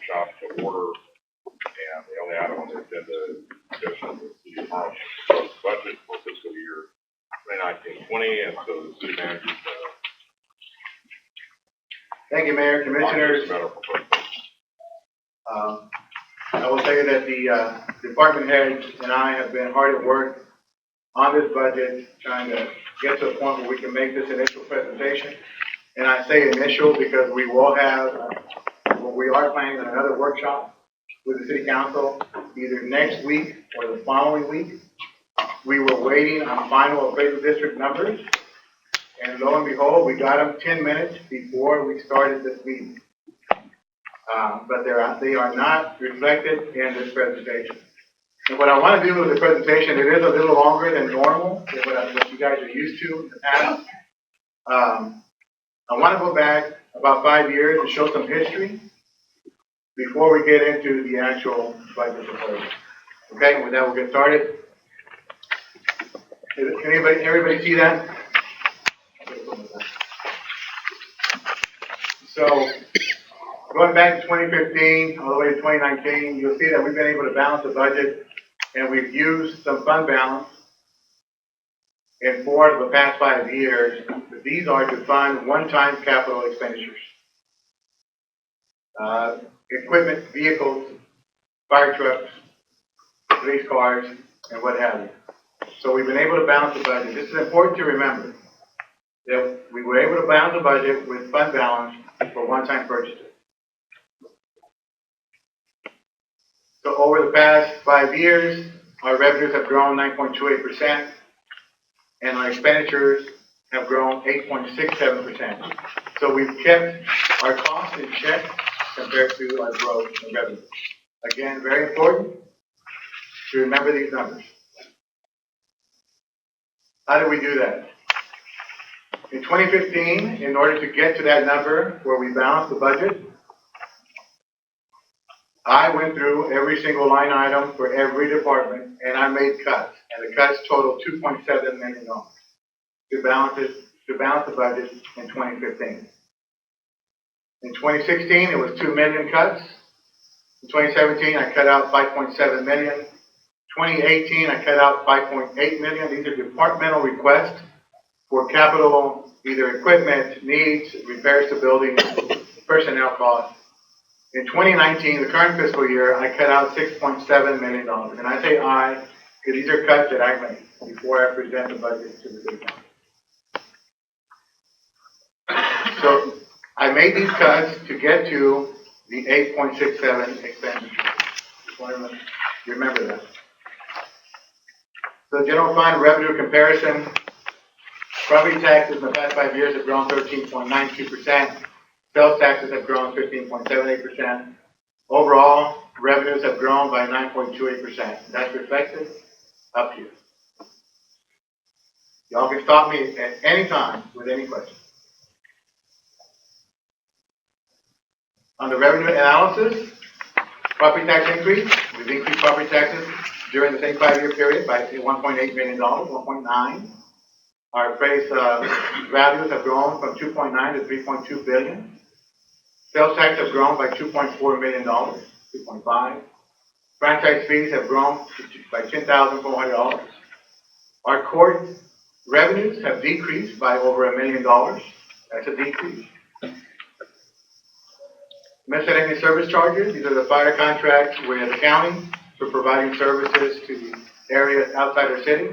workshop to order, and the only item on the agenda is discussion of the city department's proposed budget for fiscal year 2019-20, and so the city manager, Thank you, Mayor, Commissioners. I will tell you that the department heads and I have been hard at work on this budget, trying to get to a point where we can make this initial presentation. And I say initial because we will have, we are planning another workshop with the city council either next week or the following week. We were waiting on final appraisal district numbers, and lo and behold, we got them 10 minutes before we started this meeting. But they are not reflected in this presentation. And what I want to do with the presentation, it is a little longer than normal, than what you guys are used to in the past. I want to go back about 5 years and show some history before we get into the actual budget proposal. Okay, and with that, we'll get started. Can everybody see that? So, going back to 2015 all the way to 2019, you'll see that we've been able to balance the budget, and we've used some fund balance in 4 of the past 5 years. These are to fund one-time capital expenditures. Equipment, vehicles, fire trucks, police cars, and what have you. So we've been able to balance the budget. This is important to remember, that we were able to balance the budget with fund balance for one-time purchases. So over the past 5 years, our revenues have grown 9.28%, and our expenditures have grown 8.67%. So we've kept our costs in check compared to our growth in revenue. Again, very important to remember these numbers. How did we do that? In 2015, in order to get to that number where we balanced the budget, I went through every single line item for every department, and I made cuts, and the cuts totaled $2.7 million to balance the budget in 2015. In 2016, it was 2 million cuts. In 2017, I cut out 5.7 million. 2018, I cut out 5.8 million. These are departmental requests for capital, either equipment, needs, repairs to buildings, personnel costs. In 2019, the current fiscal year, I cut out $6.7 million. And I say I, because these are cuts that I made before I present the budget to the city council. So I made these cuts to get to the 8.67 expenditure. Just want to remember that. So general fund revenue comparison, property taxes in the past 5 years have grown 13.92%. Sales taxes have grown 15.78%. Overall, revenues have grown by 9.28%. That's reflected up here. Y'all can stop me at any time with any questions. On the revenue analysis, property tax increase. We've increased property taxes during the same 5-year period by $1.8 million, 1.9. Our appraised values have grown from 2.9 to 3.2 billion. Sales tax have grown by $2.4 million, 2.5. Franchise fees have grown by $10,400. Our court revenues have decreased by over $1 million. That's a decrease. Miscellaneous service charges, these are the fire contracts with the county for providing services to the areas outside our city,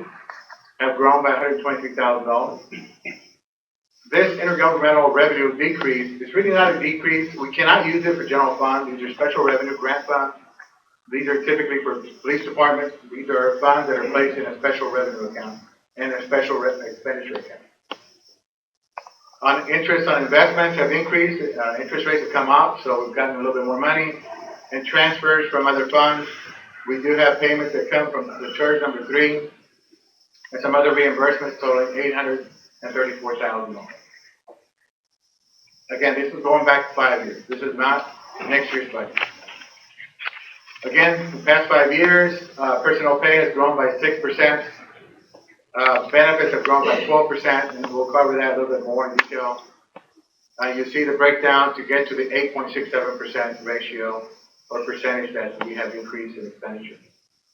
have grown by $123,000. This intergovernmental revenue decrease is really not a decrease. We cannot use it for general fund. These are special revenue grant funds. These are typically for police departments. These are funds that are placed in a special revenue account and a special expenditure account. On interest on investments have increased. Interest rates have come up, so we've gotten a little bit more money. And transfers from other funds. We do have payments that come from the church number 3 and some other reimbursements totaling $834,000. Again, this is going back 5 years. This is not next year's budget. Again, the past 5 years, personnel pay has grown by 6%. Benefits have grown by 12%, and we'll cover that a little bit more in detail. You see the breakdown to get to the 8.67% ratio or percentage that we have increased in expenditure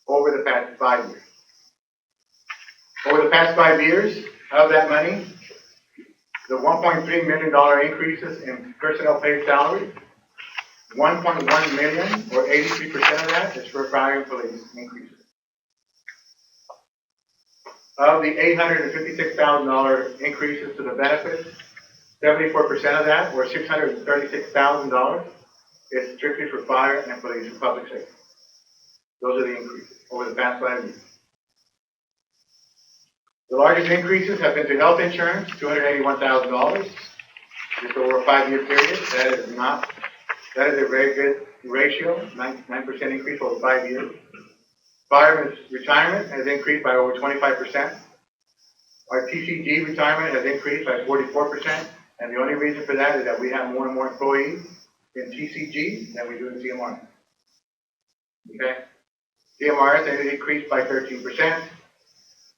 over the past 5 years. Over the past 5 years, of that money, the $1.3 million increases in personnel paid salaries, 1.1 million, or 83% of that, is for fire and police increases. Of the $856,000 increases to the benefits, 74% of that, or $636,000, is strictly for fire and police and public safety. Those are the increases over the past 5 years. The largest increases have been to health insurance, $281,000, just over a 5-year period. That is a very good ratio, 9% increase over 5 years. Fireman's retirement has increased by over 25%. Our TCG retirement has increased by 44%, and the only reason for that is that we have more and more employees in TCG than we do in CMR. Okay? CMRS has increased by 13%.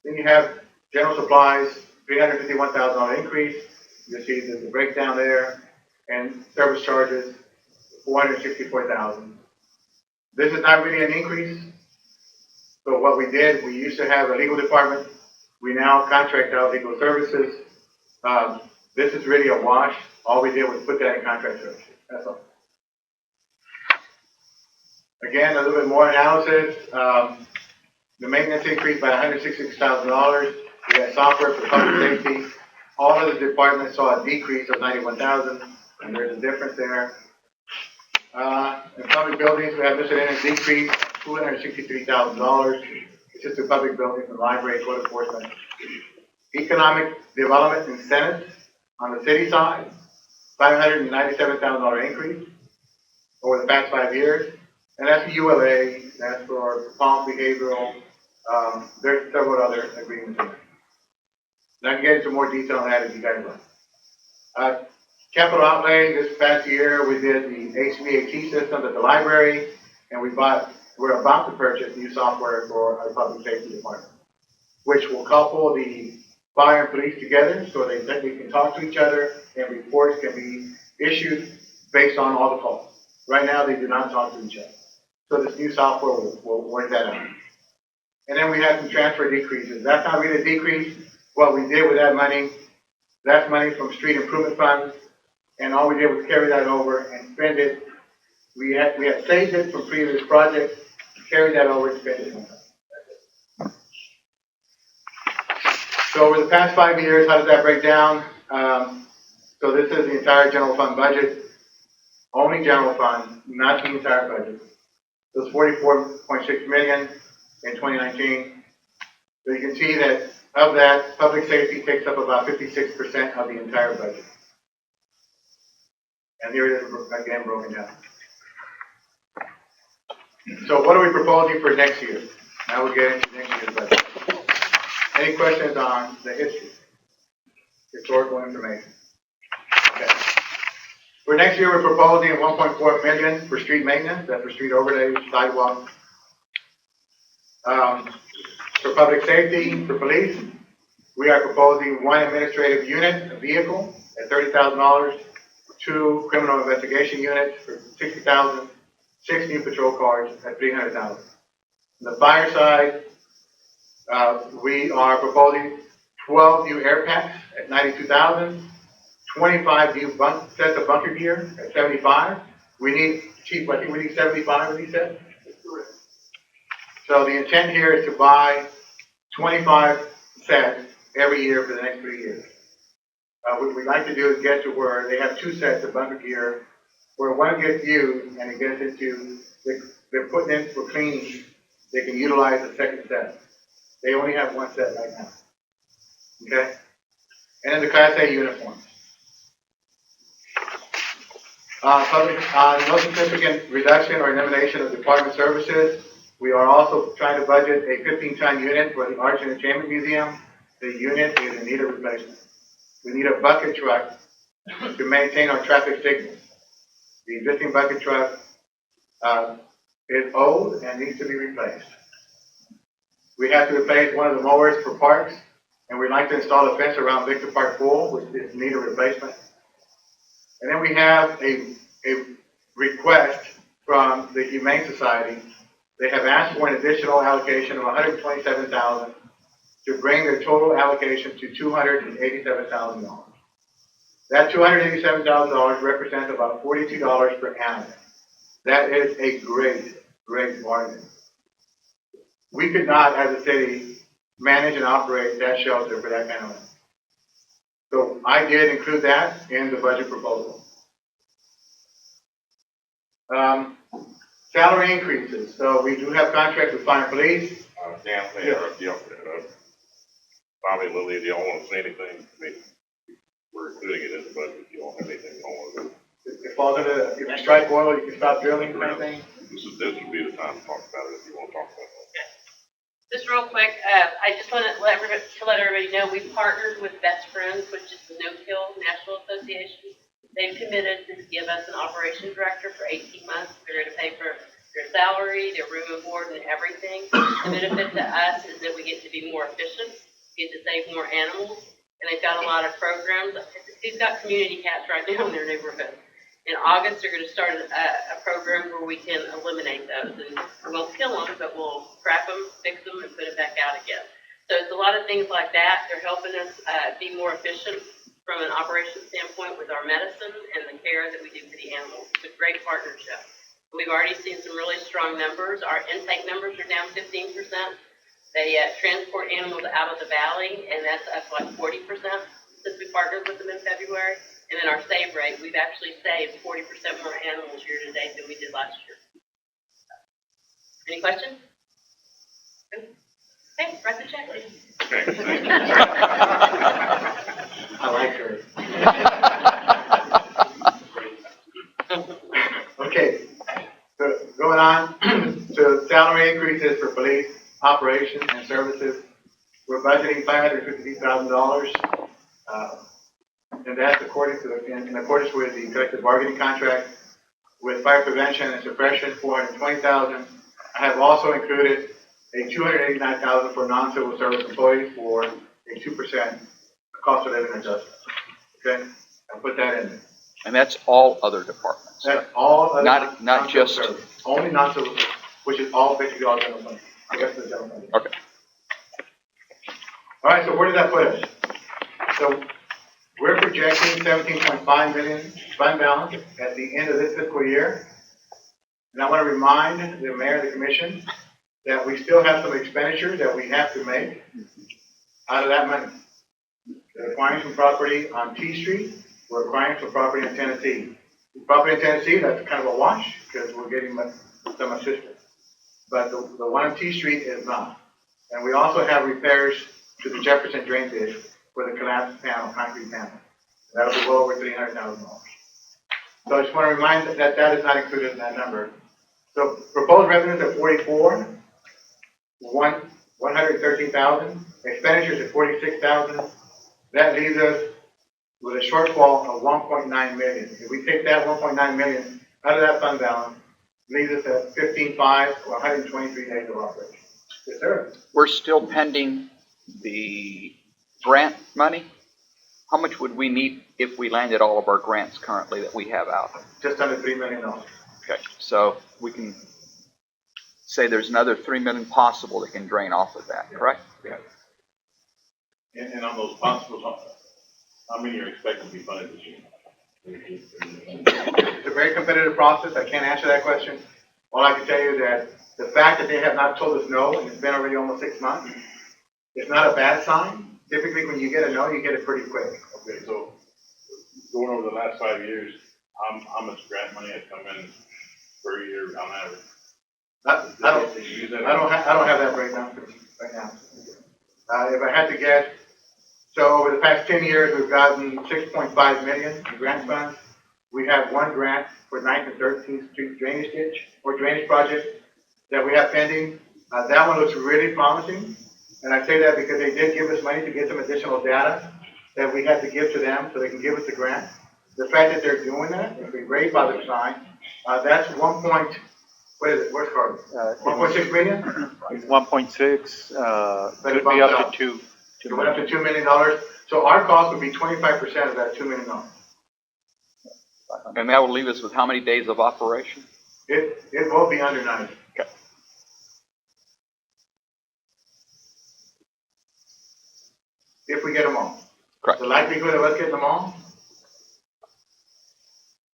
Then you have general supplies, $351,000 increase. You see the breakdown there, and service charges, $464,000. This is not really an increase. So what we did, we used to have a legal department. We now contract out legal services. This is really a wash. All we did was put that in contract services. That's all. Again, a little bit more analysis. The maintenance increased by $166,000. We had software for public safety. All of the departments saw a decrease of $91,000, and there's a difference there. In public buildings, we have miscellaneous decrease, $263,000. It's just the public buildings and library, code enforcement. Economic development incentives on the city side, $597,000 increase over the past 5 years. And that's the ULA, that's for Palm Behavioral. There's several other agreements in there. And I can get into more detail on that if you guys want. Capital outlay this past year, we did the HVAC system at the library, and we're about to purchase new software for our public safety department, which will couple the fire and police together so they can talk to each other and reports can be issued based on all the calls. Right now, they do not talk to each other. So this new software will work that out. And then we had some transfer decreases. That's not really a decrease. What we did with that money, that's money from street improvement funds, and all we did was carry that over and spend it. We had saved it from previous projects, carried that over and spent it. So over the past 5 years, how does that break down? So this is the entire general fund budget, only general fund, not the entire budget. So it's $44.6 million in 2019. So you can see that of that, public safety takes up about 56% of the entire budget. And here it is again broken down. So what are we proposing for next year? Now we get into next year's budget. Any questions on the history? Historical information. Okay. For next year, we're proposing $1.4 million for street maintenance. That's for street overlays, sidewalks. For public safety, for police, we are proposing one administrative unit, a vehicle, at $30,000, 2 criminal investigation units for $60,000, 6 new patrol cars at $300,000. On the fire side, we are proposing 12 new air packs at $92,000, 25 new sets of bunker gear at $75,000. We need, Chief, I think we need 75 of these sets. So the intent here is to buy 25 sets every year for the next 3 years. What we'd like to do is get to where they have 2 sets of bunker gear, where one gets used and it gets into, they're putting in for cleaning, they can utilize the second set. They only have 1 set right now. Okay? And then the Class A uniforms. No significant reduction or elimination of department services. We are also trying to budget a 15-ton unit for the Arts and Entertainment Museum. The unit is in need of replacement. We need a bucket truck to maintain our traffic signals. The existing bucket truck is old and needs to be replaced. We have to replace one of the mowers for parks, and we'd like to install a fence around Victor Park Pool, which is in need of replacement. And then we have a request from the Humane Society. They have asked for an additional allocation of $127,000 to bring their total allocation to $287,000. That $287,000 represents about $42 per animal. That is a great bargain. We could not, as a city, manage and operate that shelter for that kind of money. So I did include that in the budget proposal. Salary increases. So we do have contracts with fire and police. Dan, Bobby, Lily, do y'all want to say anything? I mean, we're including it in the budget. If you don't have anything you want to do. It falls under the, if you strike oil, you can stop drilling, kind of thing. This would be the time to talk about it if you want to talk about it. Just real quick, I just want to let everybody know, we've partnered with Best Friends, which is the No-Kill National Association. They've committed to give us an operations director for 18 months. They're going to pay for their salary, their room and board, and everything. The benefit to us is that we get to be more efficient, we get to save more animals, and they've got a lot of programs. They've got community cats right now in their neighborhood. In August, they're going to start a program where we can eliminate those, and we won't kill them, but we'll scrap them, fix them, and put it back out again. So it's a lot of things like that. They're helping us be more efficient from an operations standpoint with our medicine and the care that we do for the animals. It's a great partnership. We've already seen some really strong numbers. Our intake numbers are down 15%. They transport animals out of the valley, and that's up like 40% since we partnered with them in February. And then our save rate, we've actually saved 40% more animals year to date than we did last year. Any questions? Okay, write the check, please. Okay, thank you. I like her. Okay, so going on to salary increases for police, operations, and services. We're budgeting $550,000, and that's according to in accordance with the collective bargaining contract. With fire prevention and suppression, $420,000. I have also included a $289,000 for non-civil service employees for a 2% cost of living adjustment. Okay, I'll put that in there. And that's all other departments. That's all other Not non-civil just- service. Only non-civil service, which is all basically all general funding. I guess the general funding. Okay. All right, so where does that put us? So we're projecting 17.5 million fund balance at the end of this fiscal year. And I want to remind the mayor and the commission that we still have some expenditures that we have to make out of that money. We're acquiring some property on T Street. We're acquiring some property in Tennessee. The property in Tennessee, that's kind of a wash because we're getting some assistance. But the one on T Street is not. And we also have repairs to the Jefferson drain ditch for the collapsed panel, concrete panel. That'll be well over $300,000. So I just want to remind that that is not included in that number. So proposed revenues at 44, 113,000, expenditures at 46,000. That leaves us with a shortfall of 1.9 million. If we take that 1.9 million out of that fund balance, leaves us at 15.5 or 123 days of operation. Yes, sir. We're still pending the grant money. How much would we need if we landed all of our grants currently that we have out? Just under $3 million. Okay, so we can say there's another $3 million possible that can drain off of that, correct? Yeah. And on those possibles, how many are expected to be funded this year? It's a very competitive process. I can't answer that question. All I can tell you is that the fact that they have not told us no, and it's been already almost 6 months, it's not a bad sign. Typically, when you get a no, you get it pretty quick. Okay, so going over the last 5 years, how much grant money has come in per year on average? I don't have that breakdown right now. If I had to guess, so over the past 10 years, we've gotten 6.5 million in grant funds. We have one grant for 9th and 13th Street drainage ditch or drainage project that we have pending. That one looks really promising. And I say that because they did give us money to get some additional data that we had to give to them so they can give us the grant. The fact that they're doing that is a very positive sign. That's what is it? Where's Carter? 1.6 million? 1.6, could be up to 2. It went up to $2 million. So our cost would be 25% of that $2 million. And that will leave us with how many days of operation? It will be under 90. Okay. If we get them all. Correct. The likelihood of us getting them all?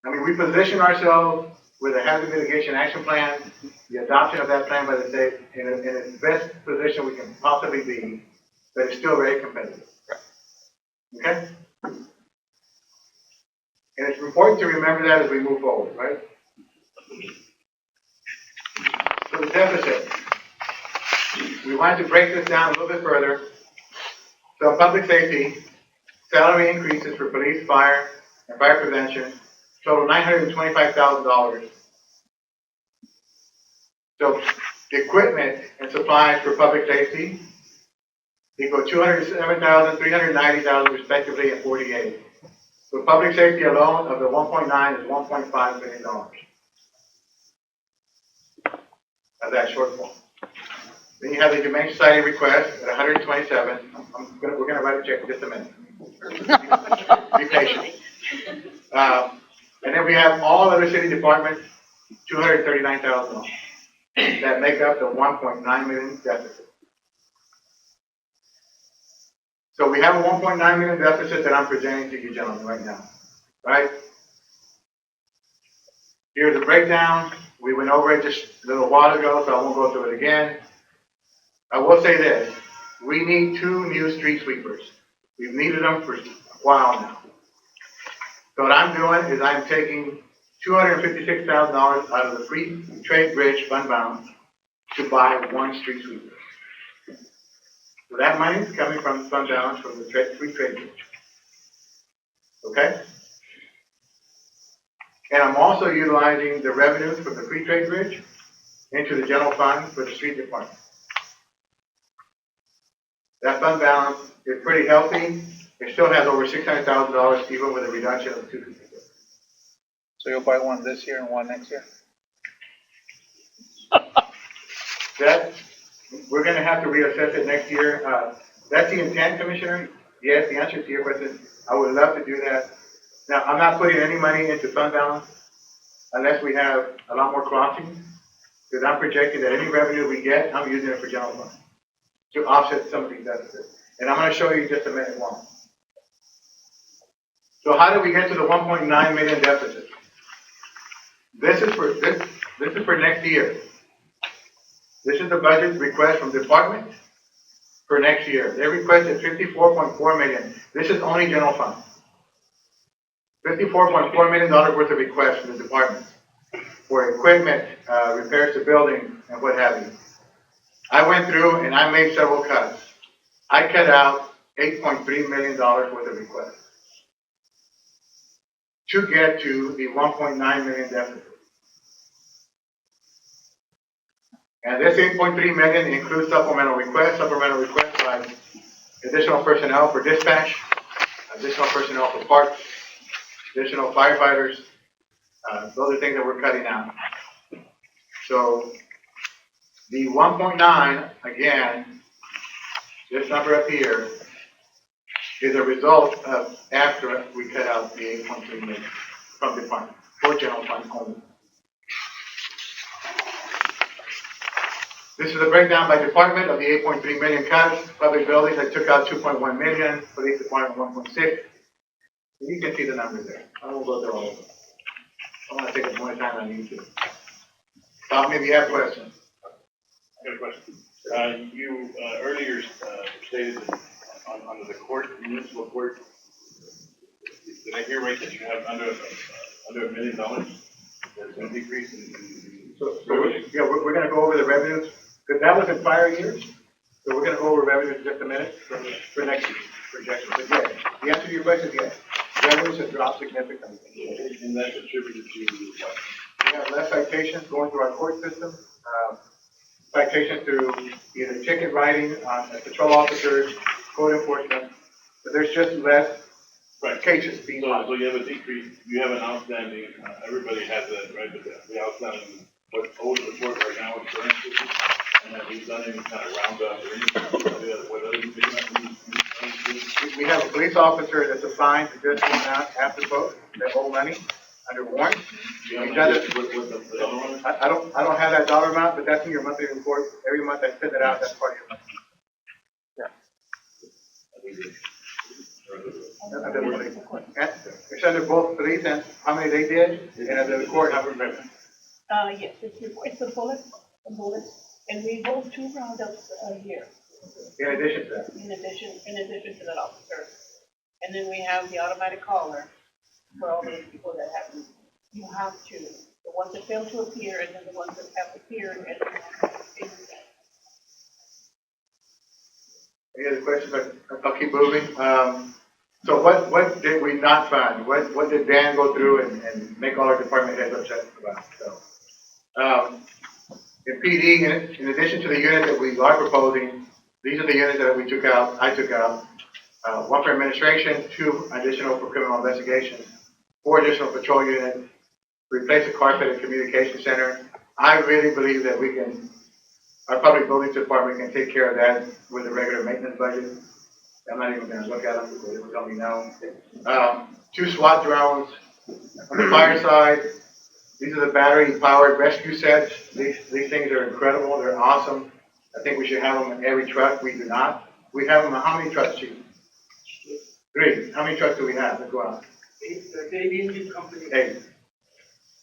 I mean, we position ourselves with a hazard mitigation action plan, the adoption of that plan by the state in its best position we can possibly be, but it's still very competitive. Okay? And it's important to remember that as we move forward, right? So the deficit. We wanted to break this down a little bit further. So public safety, salary increases for police, fire, and fire prevention total $925,000. So equipment and supplies for public safety equal $207,000, $390,000 respectively, and 48. For public safety alone, of the 1.9 is $1.5 million. Of that shortfall. Then you have the Humane Society request at 127. We're gonna write a check in just a minute. Be patient. And then we have all other city departments, $239,000. That make up the 1.9 million deficit. So we have a 1.9 million deficit that I'm presenting to you gentlemen right now, right? Here's the breakdown. We went over it just a little while ago, so I won't go through it again. I will say this, we need 2 new street sweepers. We've needed them for a while now. So what I'm doing is I'm taking $256,000 out of the free trade bridge fund balance to buy 1 street sweeper. So that money is coming from fund balance from the free trade bridge. Okay? And I'm also utilizing the revenues from the free trade bridge into the general fund for the street department. That fund balance is pretty healthy. It still has over $600,000 even with a reduction of 256. So you'll buy one this year and one next year? That, we're gonna have to reassess it next year. That's the intent, Commissioner. Yes, the answer to your question, I would love to do that. Now, I'm not putting any money into fund balance unless we have a lot more crossings, because I'm projecting that any revenue we get, I'm using it for general fund to offset some of these deficits. And I'm gonna show you in just a minute why. So how do we get to the 1.9 million deficit? This is for next year. This is the budget request from department for next year. They requested $54.4 million. This is only general fund. $54.4 million worth of requests from the department for equipment, repairs to buildings, and what have you. I went through and I made several cuts. I cut out $8.3 million worth of requests to get to the 1.9 million deficit. And this 8.3 million includes supplemental requests by additional personnel for dispatch, additional personnel for parks, additional firefighters. Those are things that we're cutting out. So the 1.9, again, this number up here, is a result of after we cut out the 8.3 million from the fund, for general fund only. This is a breakdown by department of the 8.3 million cuts. Public buildings, I took out 2.1 million, police department 1.6. You can see the numbers there. I won't go through all of them. I want to take up more time than I need to. Stop me if you have questions. I got a question. You earlier stated that under the court, municipal court, did I hear right that you have under $1 million? There's a decrease in. So we're going to go over the revenues, because that was in prior years. So we're going to go over revenues in just a minute for next year's projection. But yes, the answer to your question is yes. Revenues have dropped significantly. And that's attributed to what? We have less citations going through our court system, citations through either ticket writing, patrol officers, code enforcement, but there's just less cases being filed. So you have a decrease, you have an outstanding, everybody has that, right, but the outstanding, what's owed to the court right now is current, and have you done any kind of roundup or anything, what other We have a police officer that's assigned to just go out after vote, that owe money under warrant, We've done it with The other one? I don't have that dollar amount, but that's in your monthly report. Every month I send it out, that's part of your monthly. It's under both police and how many they did, and under the court, how many. Yes, it's a bullet, and we hold 2 roundups a year, In addition to that. in addition to that officer. And then we have the automatic caller for all those people that haven't, you have to, the ones that fail to appear, and then the ones that have appeared, and then Any other questions? I'll keep moving. So what did we not fund? What did Dan go through and make all our department heads upset about? So, in PD, in addition to the unit that we are proposing, these are the units that we took out, I took out. 1 for administration, 2 additional for criminal investigation, 4 additional patrol units, replace the carpet at communication center. I really believe that we can, our public buildings department can take care of that with a regular maintenance budget. I'm not even gonna look at them because they will tell me no. 2 SWAT drones. On the fire side, these are the battery powered rescue sets. These things are incredible. They're awesome. I think we should have them in every truck. We do not. We have them in how many trucks, Chief? 3. How many trucks do we have? Let's go out. 8.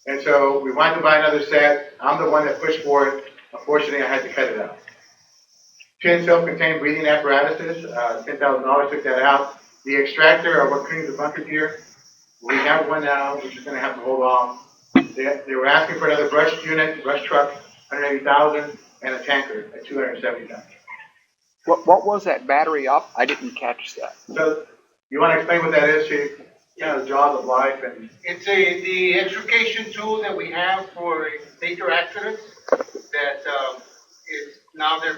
And so we wanted to buy another set. I'm the one that pushed for it. Unfortunately, I had to cut it out. 10 self-contained breathing apparatuses, $10,000, took that out. The extractor, or what cleans the bunker gear, we have one now, which is gonna have to hold off. They were asking for another brush unit, brush truck, $180,000, and a tanker at $270,000. What was that battery up? I didn't catch that. So, you wanna explain what that is, Chief? The jaws of life and. It's the extrication tool that we have for major accidents that, is now they're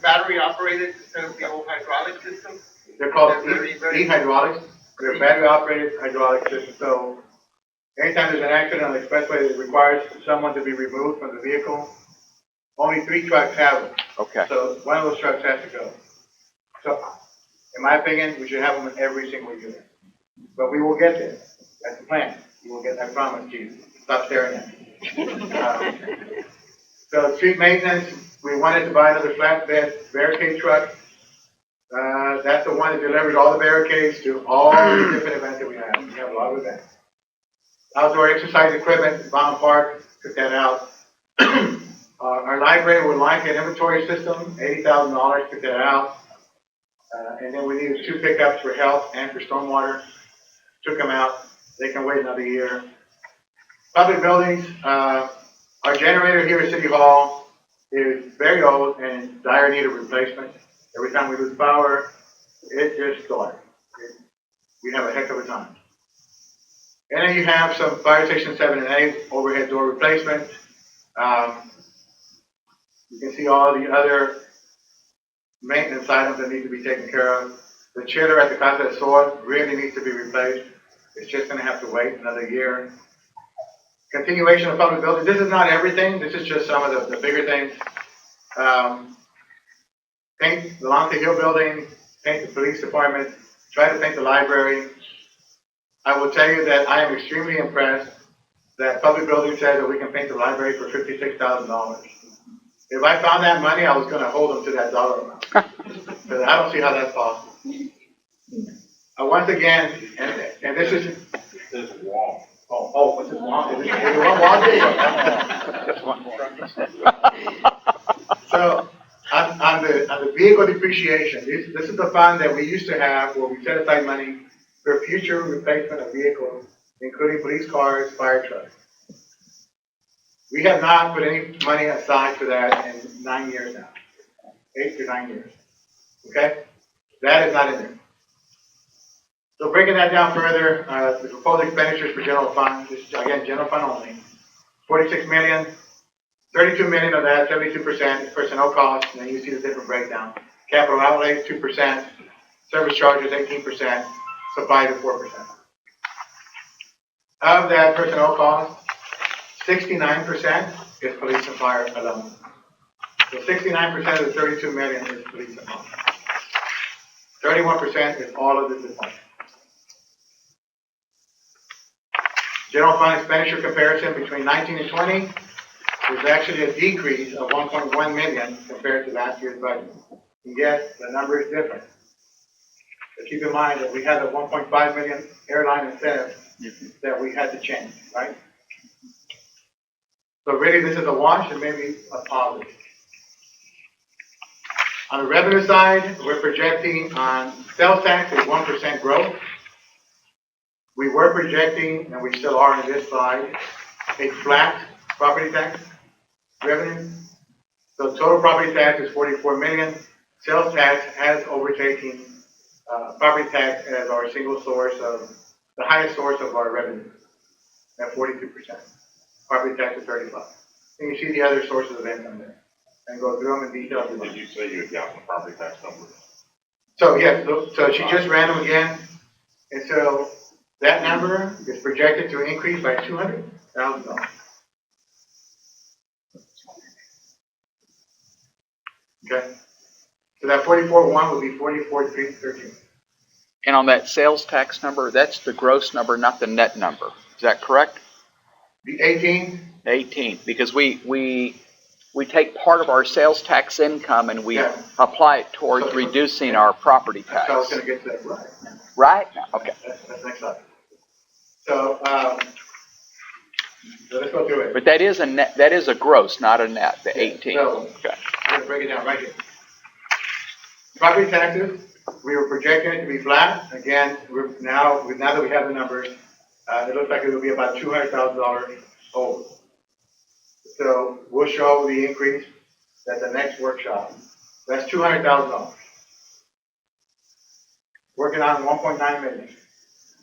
battery operated instead of the old hydraulic system. They're called They're very- e-hydraulics. They're battery operated hydraulic systems. So anytime there's an accident on the expressway that requires someone to be removed from the vehicle, only 3 trucks have them. Okay. So one of those trucks has to go. So in my opinion, we should have them in every single unit. But we will get there. That's the plan. You will get that promise, Chief. Stop staring at me. So street maintenance, we wanted to buy another flatbed barricade truck. That's the one that delivers all the barricades to all the different events that we have. We have a lot of events. Outdoor exercise equipment, Bond Park, took that out. Our library would like an inventory system, $80,000, took that out. And then we needed 2 pickups for health and for stormwater, took them out. They can wait another year. Public buildings, our generator here at City Hall is very old and in dire need of replacement. Every time we lose power, it just starts. We have a heck of a time. And then you have some fire station 7 and 8 overhead door replacements. You can see all the other maintenance items that need to be taken care of. The chiller at the Casa del Sol really needs to be replaced. It's just gonna have to wait another year. Continuation of public buildings. This is not everything. This is just some of the bigger things. Paint the Lante Hill building, paint the police department, try to paint the library. I will tell you that I am extremely impressed that public building says that we can paint the library for $56,000. If I found that money, I was gonna hold them to that dollar amount. But I don't see how that's possible. Once again, and this is, This wall. what's this wall? Is it one wall? So, on the vehicle depreciation, this is the fund that we used to have where we set aside money for future replacement of vehicles, including police cars, fire trucks. We have not put any money aside for that in 9 years now, 8 to 9 years. Okay? That is not in there. So breaking that down further, the proposed expenditures for general fund, this is again, general fund only, 46 million, 32 million of that, 72% is personnel costs, and then you see the different breakdown. Capital outlay, 2%, service charges, 18%, supplies, 4%. Of that personnel cost, 69% is police and fire alone. So 69% of the 32 million is police and fire. 31% is all of the departments. General fund expenditure comparison between 19 and 20 is actually a decrease of 1.1 million compared to last year's budget. And yet, the number is different. But keep in mind that we had a 1.5 million airline incentive that we had to change, right? So really, this is a wash and maybe a positive. On the revenue side, we're projecting on sales tax is 1% growth. We were projecting, and we still are on this slide, a flat property tax revenue. So total property tax is 44 million. Sales tax has overtaken property tax as our single source of, the highest source of our revenue at 42%. Property tax is 35%. And you see the other sources of income there. And go through them in detail. if you want. Did you say you had gotten the property tax number? So yes, so she just ran them again. And so that number is projected to increase by $200,000. Okay? So that 44.1 would be 44.313. And on that sales tax number, that's the gross number, not the net number. Is that correct? The 18, 18, because we take part of our sales tax income and we Yeah. apply it towards So- reducing our property so I was tax. gonna get to that, right? Right? Okay. That's next slide. So, so let's go through it. But that is a net, that is a gross, not a net, the 18. So- Okay. I'm gonna break it down right here. Property taxes, we were projecting it to be flat. Again, now that we have the numbers, it looks like it will be about $200,000 over. So we'll show the increase at the next workshop. That's $200,000. Working on 1.9 million.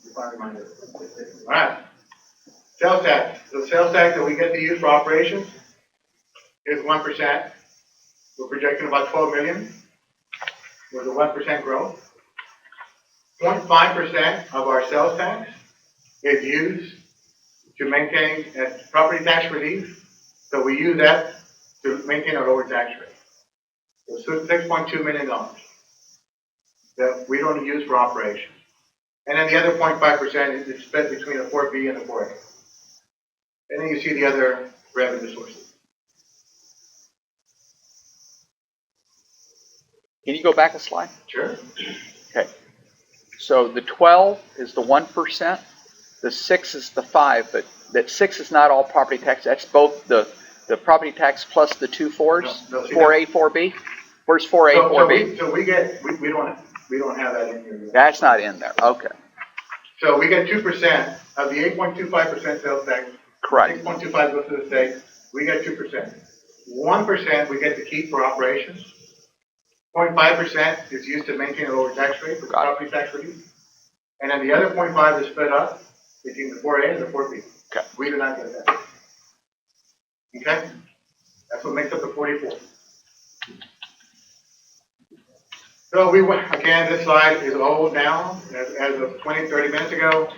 If I remind you. All right. Sales tax. The sales tax that we get to use for operations is 1%. We're projecting about 12 million with a 1% growth. 0.5% of our sales tax is used to maintain as property tax relief. So we use that to maintain a lower tax rate. So $6.2 million that we don't use for operations. And then the other 0.5% is split between the 4B and the 4A. And then you see the other revenue sources. Can you go back a slide? Sure. Okay. So the 12 is the 1%, the 6 is the 5, but that 6 is not all property tax. That's both the property tax plus the two 4s, No, see 4A, 4B. Where's 4A, 4B? So we don't have that in here yet. That's not in there. Okay. So we get 2% of the 8.25% sales tax. Correct. 6.25 goes to the state. We get 2%. 1% we get to keep for operations. 0.5% is used to maintain a lower tax rate for Got it. property tax relief. And then the other 0.5 is split up between the 4A and the 4B. Okay. We do not get that. Okay? That's what makes up the 44. So we went, again, this slide is old now, as of 20, 30 minutes ago.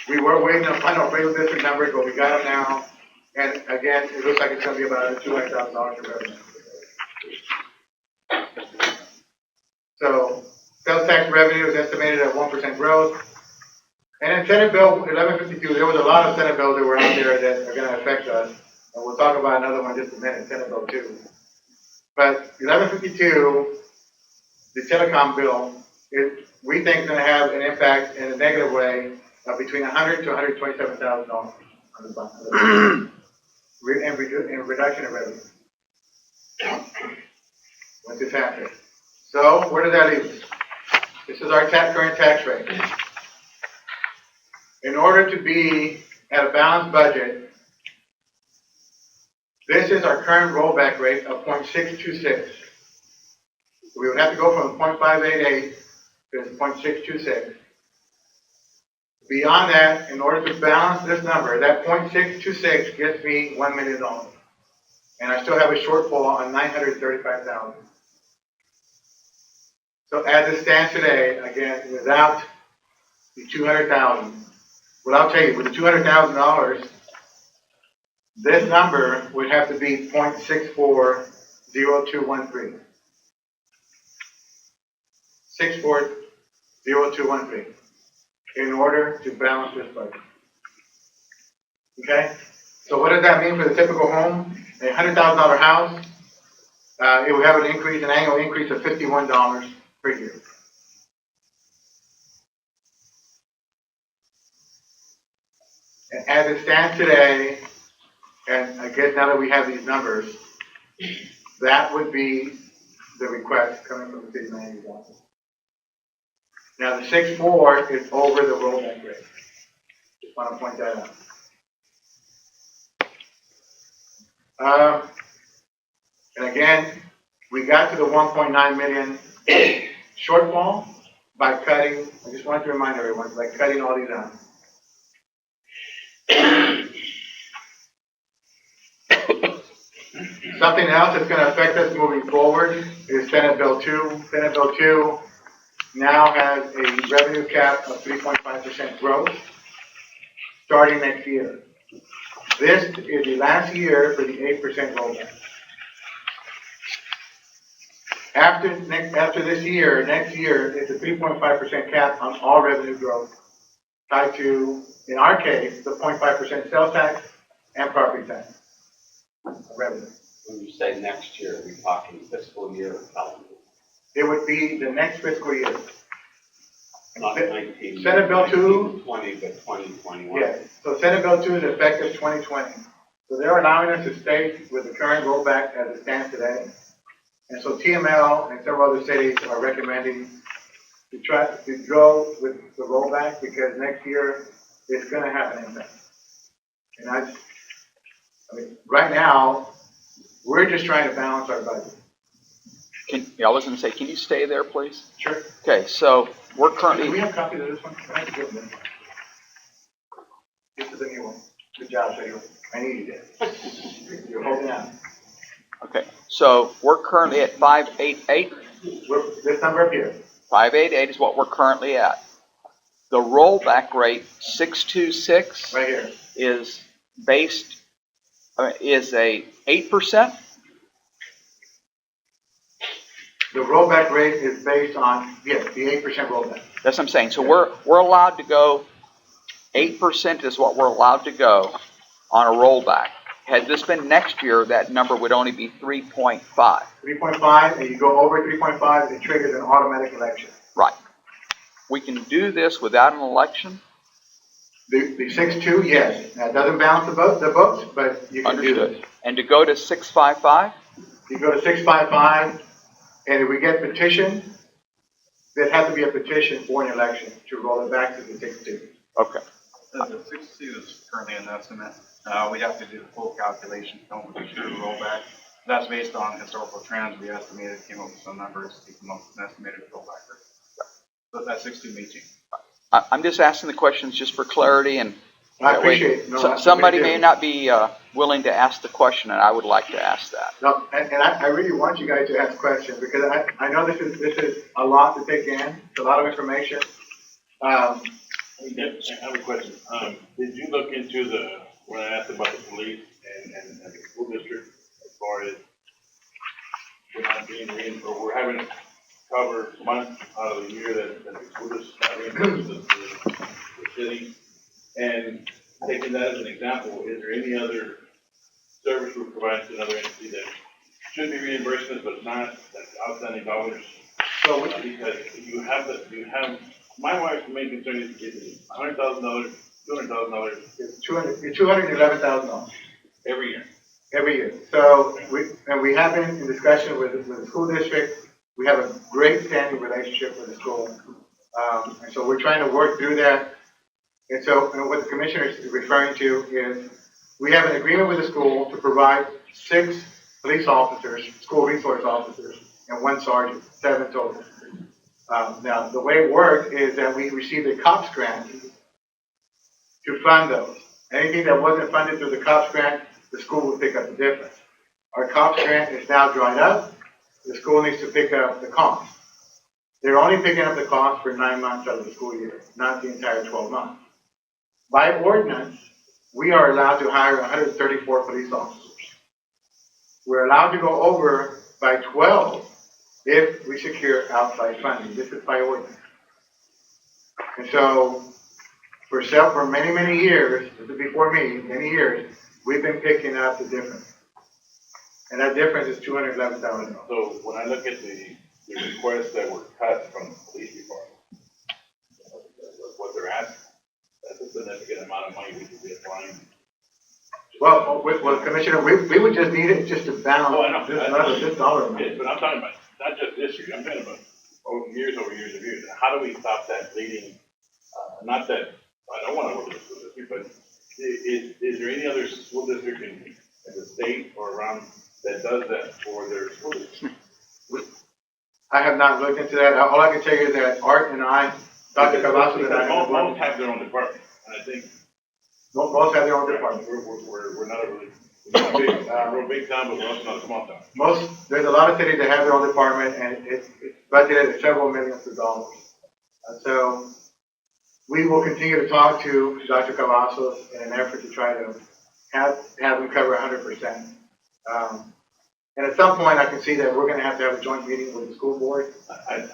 We were waiting on final appraisal district numbers, but we got them now. And again, it looks like it's gonna be about $200,000 in revenue. So sales tax revenue is estimated at 1% growth. And in Senate Bill 1152, there was a lot of Senate bills that were out there that are gonna affect us. And we'll talk about another one in just a minute, Senate Bill 2. But 1152, the telecom bill, we think is gonna have an impact in a negative way of between $100,000 to $127,000 on the budget. In reduction in revenue. Once this happens. So where does that leave us? This is our current tax rate. In order to be at a balanced budget, this is our current rollback rate of 0.626. We would have to go from 0.588 to 0.626. Beyond that, in order to balance this number, that 0.626 gets me $1 million. And I still have a shortfall on $935,000. So as it stands today, again, without the $200,000, well, I'll tell you, with the $200,000, this number would have to be 0.640213. 640213 in order to balance this budget. Okay? So what does that mean for the typical home? A $100,000 house, it would have an annual increase of $51 per year. And as it stands today, and I guess now that we have these numbers, that would be the request coming from the city manager's office. Now, the 6.4 is over the rollback rate. Just want to point that out. And again, we got to the 1.9 million shortfall by cutting, I just want to remind everyone, by cutting all these out. Something else that's going to affect us moving forward is Senate Bill 2. Senate Bill 2 now has a revenue cap of 3.5% growth starting next year. This is the last year for the 8% rollback. After this year, next year, it's a 3.5% cap on all revenue growth tied to, in our case, the 0.5% sales tax and property tax revenue. When you say next year, are we talking fiscal year or calendar? It would be the next fiscal year. Not 19. Senate Bill 2. 20, but 2021. Yes, so Senate Bill 2 is effective 2020. So they're allowing us to stay with the current rollback as it stands today. And so TML and several other cities are recommending to try to go with the rollback because next year it's going to have an impact. And I mean, right now, we're just trying to balance our budget. I was gonna say, can you stay there, please? Sure. Okay, so we're Do we currently, have copies of this one? I have to give them this one. This is a new one. Good job, Sergio. I needed it. You're holding out. okay, so we're currently at 588. This number up here. 588 is what we're currently at. The rollback rate, 626, Right here. is based, is a 8%? The rollback rate is based on, yes, the 8% rollback. That's what I'm saying. So we're allowed to go, 8% is what we're allowed to go on a rollback. Had this been next year, that number would only be 3.5. 3.5, and you go over 3.5, it triggers an automatic election. Right. We can do this without an election? The 6.2, yes. Now, it doesn't balance the books, but you can do this. Understood. And to go to 655? You go to 655, and if we get petition, there has to be a petition for an election to roll it back to the 6.2. Okay. The 6.2 is currently an estimate. We have to do the full calculation, come up with a true rollback. That's based on historical trends. We estimated, came up with some numbers, came up with an estimated rollback rate. But that 6.2 may change. I'm just asking the questions just for clarity and I that way, appreciate it. No, I somebody really may do. not be willing to ask the question, and I would like to ask that. No, and I really want you guys to ask questions because I know this is a lot to take in. It's a lot of information. I have a question. Did you look into when I asked about the police and the school district as far as we're not being reimbursed, or we're having to cover months out of the year that the school district's not reimbursed the city? And taking that as an example, is there any other service we're providing to another entity that should be reimbursement but not, that's outstanding dollars? So Because you have, my wife's main concern is to get $100,000, $200,000 it's $211,000 every year. every year. So we have been in discussion with the school district. We have a great standing relationship with the school. And so we're trying to work through that. And so what the commissioner is referring to is we have an agreement with the school to provide 6 police officers, school resource officers, and 1 sergeant, 7 total. Now, the way it works is that we received a COPS grant to fund those. Anything that wasn't funded through the COPS grant, the school will pick up the difference. Our COPS grant is now dried up. The school needs to pick up the cost. They're only picking up the cost for 9 months out of the school year, not the entire 12 months. By ordinance, we are allowed to hire 134 police officers. We're allowed to go over by 12 if we secure outside funding. This is by ordinance. And so, for many, many years, this is before me, many years, we've been picking up the difference. And that difference is $211,000. So when I look at the requests that were cut from the police department, what they're asking, that's a significant amount of money we could be applying. Well, Commissioner, we would just need it just to Oh, I know. balance this dollar amount. Yes, but I'm talking about, not just this year, I'm talking about over years of years. How do we stop that bleeding? Not that, I don't wanna work with the school district, but is there any other school district in the state or around that does that for their school district? I have not looked into that. All I can tell you is that Art and I, Dr. Cavazos and I, Most have their own department, and I think most have their own department. we're not a really, we're not big, we're a big town, but we're also not a small town. There's a lot of cities that have their own department, and it's budgeted at several millions of dollars. So we will continue to talk to Dr. Cavazos in an effort to try to have them cover 100%. And at some point, I can see that we're gonna have to have a joint meeting with the school board.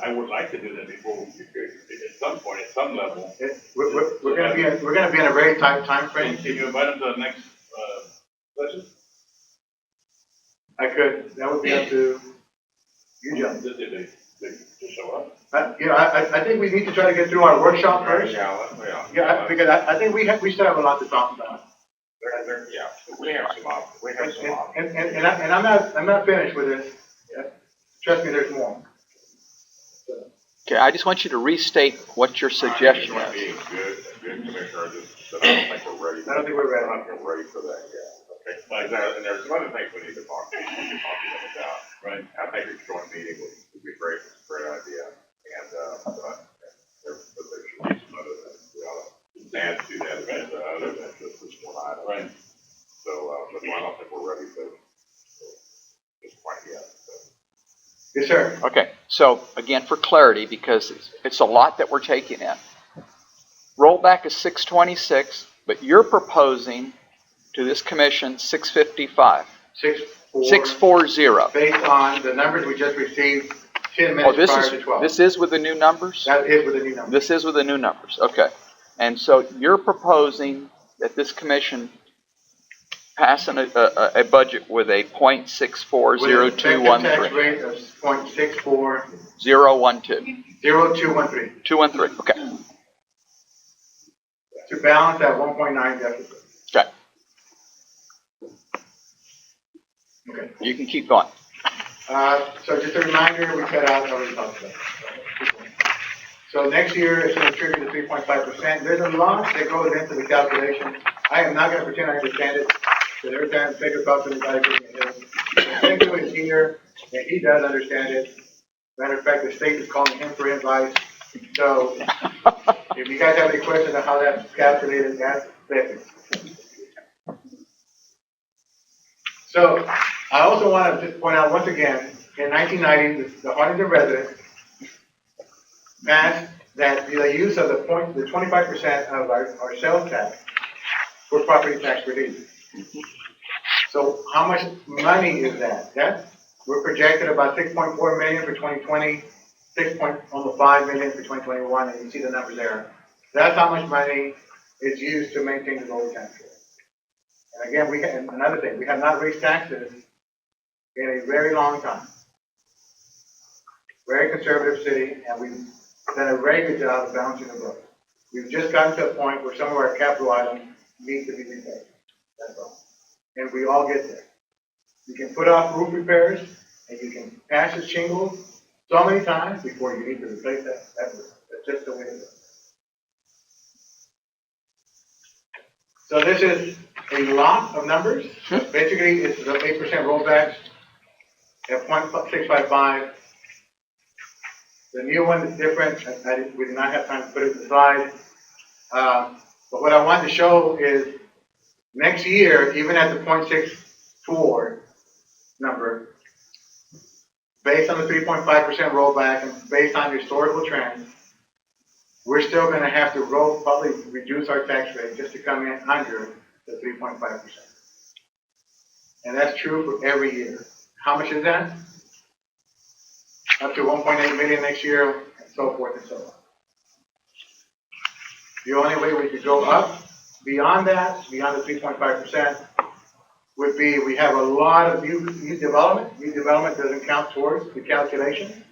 I would like to do that before, at some point, at some level. We're gonna be in a very tight timeframe. Can you invite them to the next, session? I could, that would be up to you, John. Did they just show up? I think we need to try to get through our workshop first. Yeah, Because I think we still have a lot to talk about. yeah, we have some options. And I'm not finished with this. Trust me, there's more. Okay, I just want you to restate what your suggestion Joint is. meeting's good, Commissioner, but I don't think we're ready. I don't think we're ready. I don't think we're ready for that yet, okay? And there's some other things we need to talk to them about. Right. I think a joint meeting would be great, great idea, and, but there should be some other things, we ought to add to that, other than just this one item. Right. So, but I don't think we're ready to, just quite yet, so. Yes, sir. Okay, so again, for clarity, because it's a lot that we're taking in. Rollback is 626, but you're proposing to this commission 655. 640. Based on the numbers we just received 10 Oh, minutes prior to 12. this is with the new numbers? That is with the new number. This is with the new numbers, okay. And so you're proposing that this commission pass a budget with a With an effective tax rate of 0.640213. 0.640213. 213, okay. To balance that 1.9 deficit. Okay, Okay. you can keep going. So just a reminder, we cut out, already talked about it. So next year, it's going to trigger the 3.5%. There's a lot that goes into the calculation. I am not going to pretend I understand it, because every time Baker talks to me, I give me a head. Thank you, is here, and he does understand it. Matter of fact, the state is calling him for advice. So if you guys have any questions on how that's calculated, ask Becky. So I also want to just point out once again, in 1990, the Harlingen residents passed that the use of the 25% of our sales tax for property tax relief. So how much money is that? We're projected about 6.4 million for 2020, almost 5 million for 2021, and you see the numbers there. That's how much money is used to maintain the lower tax rate. And again, another thing, we have not raised taxes in a very long time. Very conservative city, and we've done a very good job of balancing the books. We've just gotten to a point where some of our capital items need to be repaid. That's all. And we all get there. You can put off roof repairs, and you can patch the shingles so many times before you need to replace that roof. That's just the way it is. So this is a lot of numbers. Basically, it's the 8% rollback at 0.655. The new one is different. We did not have time to put it in the slide. But what I wanted to show is next year, even at the 0.64 number, based on the 3.5% rollback and based on historical trends, we're still going to have to probably reduce our tax rate just to come in under the 3.5%. And that's true for every year. How much is that? Up to 1.8 million next year, and so forth and so on. The only way we could go up beyond that, beyond the 3.5%, would be, we have a lot of new development. New development doesn't count towards the calculation.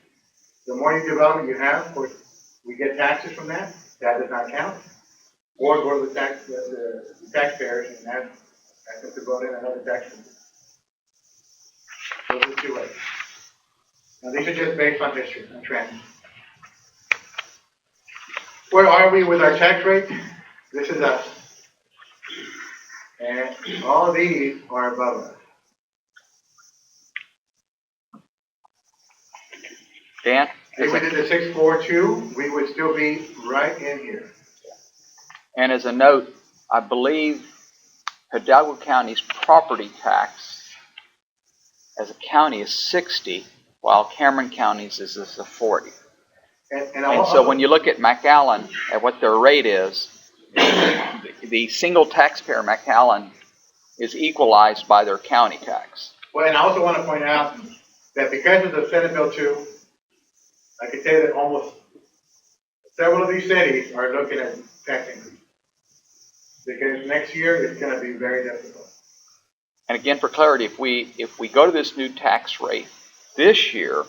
The more new development you have, of course, we get taxes from that. That does not count. Or go to the taxpayers and ask them to vote in another tax. Those are two ways. Now, these are just based on history and trends. Where are we with our tax rate? This is us. And all of these are above us. Dan? If we did the 642, we would still be right in here. And as a note, I believe Hidalgo County's property tax as a county is 60, while Cameron County's is a 40. And so when you look at McAllen, at what their rate is, the single taxpayer McAllen is equalized by their county tax. Well, and I also want to point out that because of the Senate Bill 2, I can say that almost several of these cities are looking at tax increase. Because next year it's going to be very difficult. And again, for clarity, if we go to this new tax rate this year,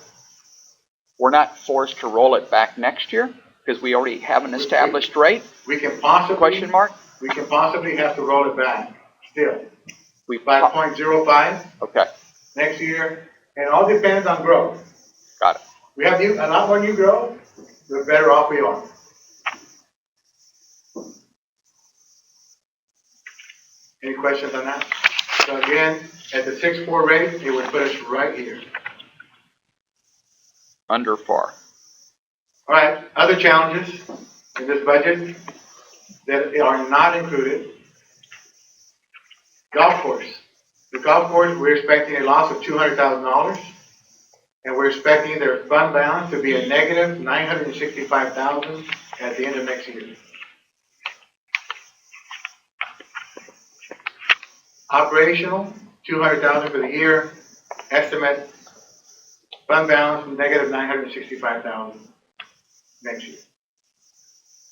we're not forced to roll it back next year because we already have an established rate? We can possibly, Question mark? we can possibly have to roll it back still. We By 0.05 Okay, next year, and it all depends on growth. got it. We have a lot more new growth, the better off we are. Any questions on that? So again, at the 6.4 rate, it would put us right here. Under par. All right, other challenges in this budget that are not included. Golf course. The golf course, we're expecting a loss of $200,000, and we're expecting their fund balance to be a negative $965,000 at the end of next year. Operational, $200,000 for the year. Estimate fund balance negative $965,000 next year.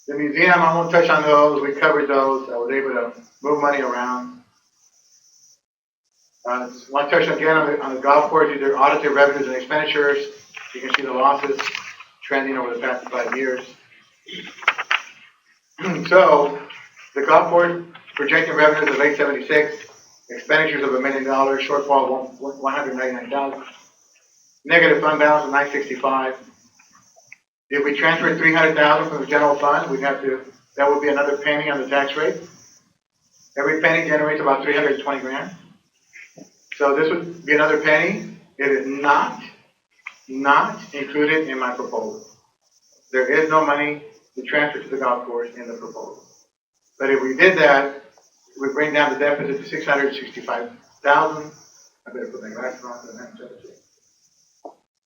The museum, I won't touch on those. We covered those. I was able to move money around. Want to touch again on the golf course. These are audited revenues and expenditures. You can see the losses trending over the past 5 years. So the golf course projecting revenues of $876, expenditures of $1 million, shortfall of $199,000, negative fund balance of $965. If we transfer $300,000 from the general fund, we'd have to. That would be another penny on the tax rate. Every penny generates about 320 grand. So this would be another penny. It is not included in my proposal. There is no money to transfer to the golf course in the proposal. But if we did that, it would bring down the deficit to $665,000. I better put my glasses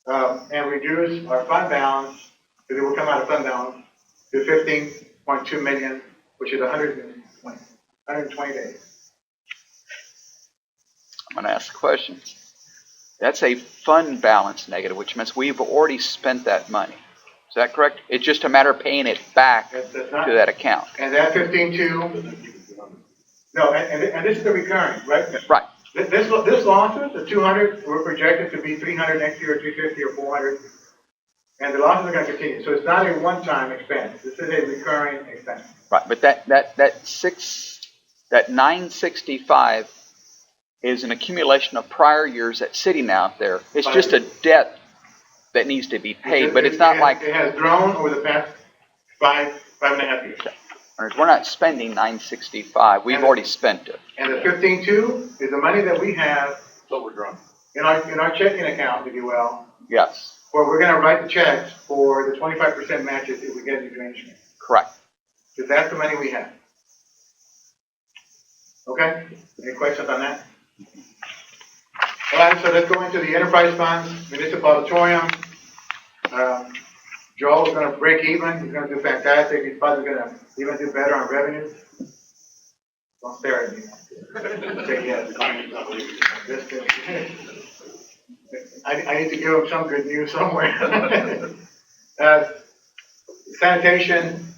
on. And reduce our fund balance, because it will come out of fund balance, to $15.2 million, which is 120 days. I'm going to ask questions. That's a fund balance negative, which means we've already spent that money. Is that correct? It's just a matter of paying it back to that account. And that 15.2, no, and this is the recurring, right? Right. This losses, the 200, we're projected to be 300 next year, or 350 or 400. And the losses are going to continue. So it's not a one-time expense. This is a recurring expense. Right, but that 965 is an accumulation of prior years that's sitting out there. It's just a debt that needs to be paid, but it's not like it has grown over the past five and a half years. We're not spending 965. We've already spent it. And the 15.2 is the money that we have Overdrawn. in our checking account, if you will, Yes, where we're going to write the checks for the 25% matches if we get the drainage. correct. Because that's the money we have. Okay? Any questions on that? All right, so let's go into the enterprise funds, municipal auditorium. Joel's going to break even. He's going to do fantastic. He's probably going to even do better on revenues. Don't stare at me. Say yes. I need to give him some good news somewhere. Sanitation,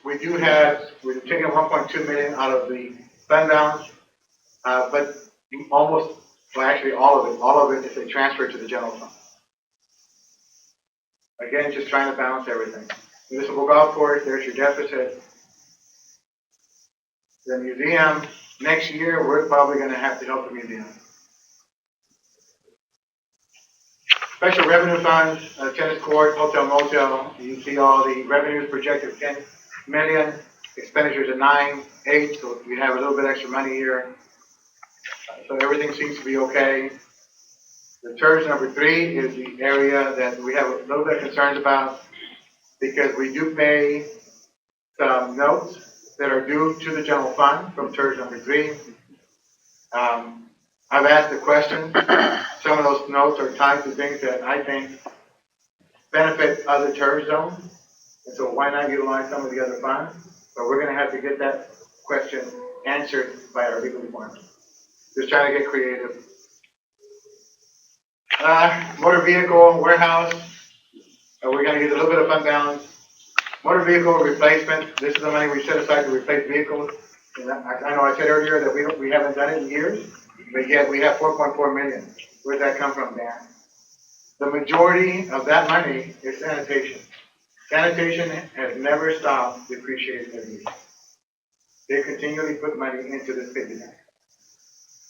we're taking 1.2 million out of the fund balance, but actually all of it is a transfer to the general fund. Again, just trying to balance everything. Municipal golf course, there's your deficit. The museum, next year, we're probably gonna have to help the museum. Special revenue funds, tennis court, hotel motel, you see all the revenues projected 10 million, expenditures of 9.8, so we have a little bit extra money here. So everything seems to be okay. The TERS number 3 is the area that we have a little bit of concerns about because we do pay some notes that are due to the general fund from TERS number 3. I've asked the question. Some of those notes are tied to things that I think benefit other TERS zones. And so why not utilize some of the other funds? But we're going to have to get that question answered by our legal department. Just trying to get creative. Motor vehicle warehouse. We're going to use a little bit of fund balance. Motor vehicle replacement. This is the money we set aside to replace vehicles. And I know I said earlier that we haven't done it in years, but yet we have 4.4 million. Where'd that come from, Dan? The majority of that money is sanitation. Sanitation has never stopped depreciating their use. They continually put money into this piggy bank.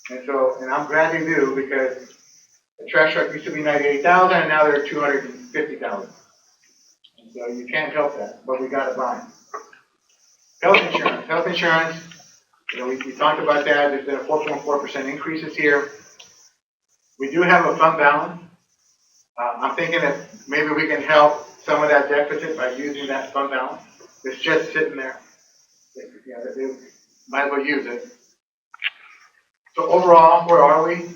And I'm glad they do because the trash truck used to be 98,000 and now they're 250,000. And so you can't help that, but we gotta buy. Health insurance, we talked about that. There's been a 4.4% increases here. We do have a fund balance. I'm thinking that maybe we can help some of that deficit by using that fund balance. It's just sitting there. They might as well use it. So overall, where are we?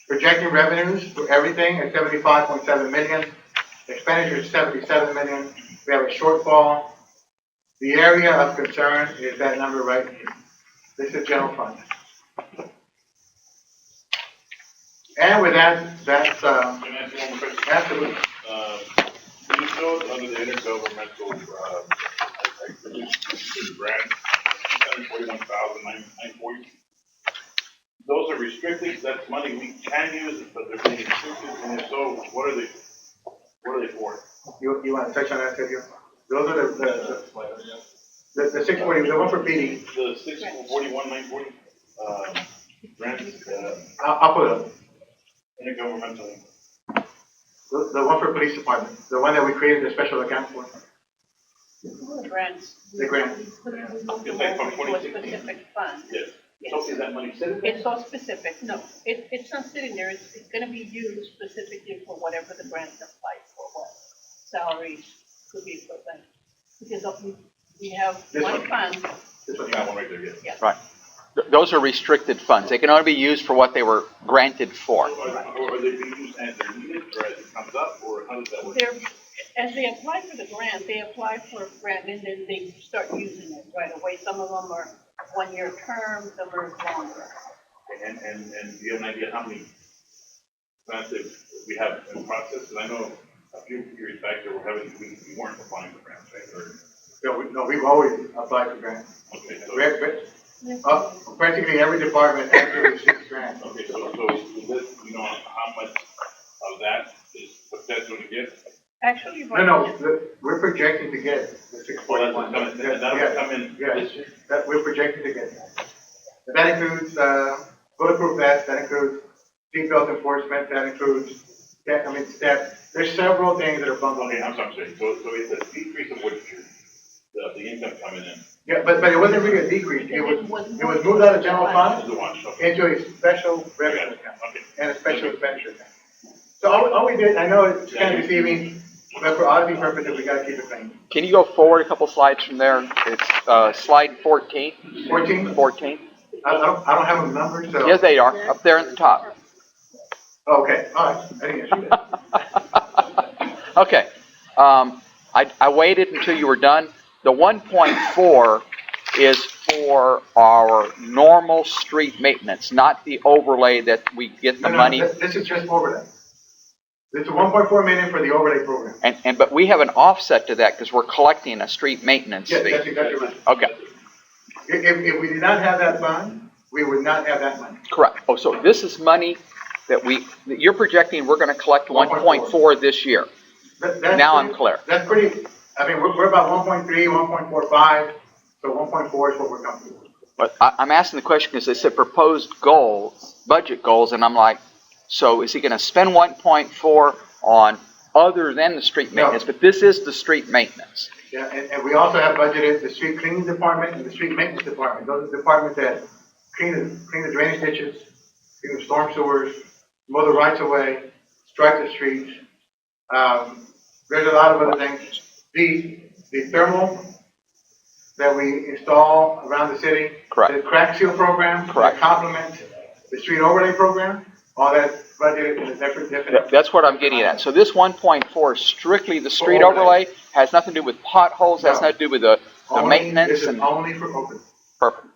Projecting revenues for everything at 75.7 million. Expenditures 77 million. We have a shortfall. The area of concern is that number right here. This is general fund. And with that, that's Can I ask you one more question? absolutely. You showed under the intergovernmental, grant, 641,940. Those are restricted, that's money we can use, but they're being restricted, and if so, what are they for? You want to touch on that, Sergio? Those are the 640, the one for PD. The 641,940, grants, I'll put it up. intergovernmental. The one for police department, the one that we created a special account for. The grants. The grant. We put it It's like from to a 2016. specific fund. Yes. So is that money sitting there? It's so specific, no, it's not sitting there, it's gonna be used specifically for whatever the grant applies for, what salaries could be for them. Because we have This one one. fund, This one. That one right there, yes. Right. Those are restricted funds. They can only be used for what they were granted for. Or are they being used as they're needed, or as it comes up, or how does that work? as they apply for the grant, they apply for a grant and then they start using it right away. Some of them are 1-year terms, some are longer. And do you have an idea how many grants that we have in process? And I know a few years back there were we weren't applying for grants, right? No, we've always applied for grants. Okay, so, Practically every department actually receives grants. okay, so is this, how much of that is potential to get? Actually, right. No, we're projecting to get the 641. That'll come in this year? That we're projecting to get that. And that includes, bulletproof vests, that includes seatbelt enforcement, that includes, there's several things that are bundled Okay, in. I'm sorry, so it's a decrease of what the income coming in. Yeah, but it wasn't really a decrease, it was moved out of general Is fund the one, okay. into a special revenue account Okay. and a special expenditure account. So all we did, I know it's kind of deceiving, but for auditing purposes, we gotta keep it clean. Can you go forward a couple slides from there? It's slide 14. 14? 14. I don't have a number, so. Yes, they are, up there at the top. Okay, all right, I didn't see that. Okay, I waited until you were done. The 1.4 is for our normal street maintenance, not the overlay that we get the No, money. This is just overlay. It's 1.4 million for the overlay program. But we have an offset to that because we're collecting a street maintenance Yes, fee. that's exactly right. Okay, If we did not have that fund, we would not have that money. correct. Oh, so this is money that you're projecting we're gonna collect 1.4 this year. That's Now I'm pretty- clear. That's pretty, I mean, we're about 1.3, 1.45, so 1.4 is what we're comfortable with. But I'm asking the question because they said proposed goals, budget goals, and I'm like, so is he gonna spend 1.4 on other than the street No. maintenance? But this is the street maintenance. Yeah, and we also have budgeted the street cleaning department and the street maintenance department. Those are the departments that clean the drainage ditches, clean the storm sewers, mow the rights of way, stripe the streets. There's a lot of other things. The thermal that we install around the city. Correct. The crack seal program. Correct. That complements the street overlay program, all that's budgeted in a different. That's what I'm getting at. So this 1.4 is strictly the street For overlay. overlay, has nothing to do with potholes, has No. nothing to do with the Only- maintenance This is and, only for open. perfect.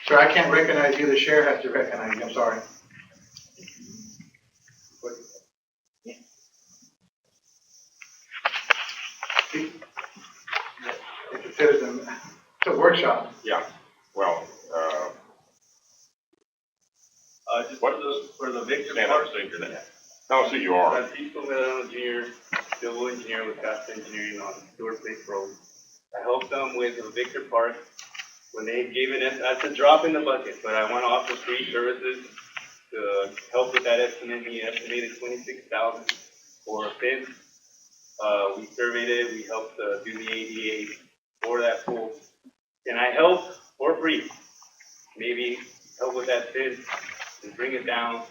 Sir, I can't recognize you, the sheriff has to recognize you, I'm sorry. It's a citizen, it's a workshop. Yeah, well, Just for the Victor stand up, Park. state your name. Tell us who you are. Francisco Medrano Jr., civil engineer with Cast Engineering on Stewart Place Road. I helped them with the Victor Park when they gave it, that's a drop in the bucket, but I want to offer free services to help with that estimate. He estimated 26,000 for a fence. We surveyed it, we helped do the ADA for that pool. Can I help for free? Maybe help with that fence and bring it down.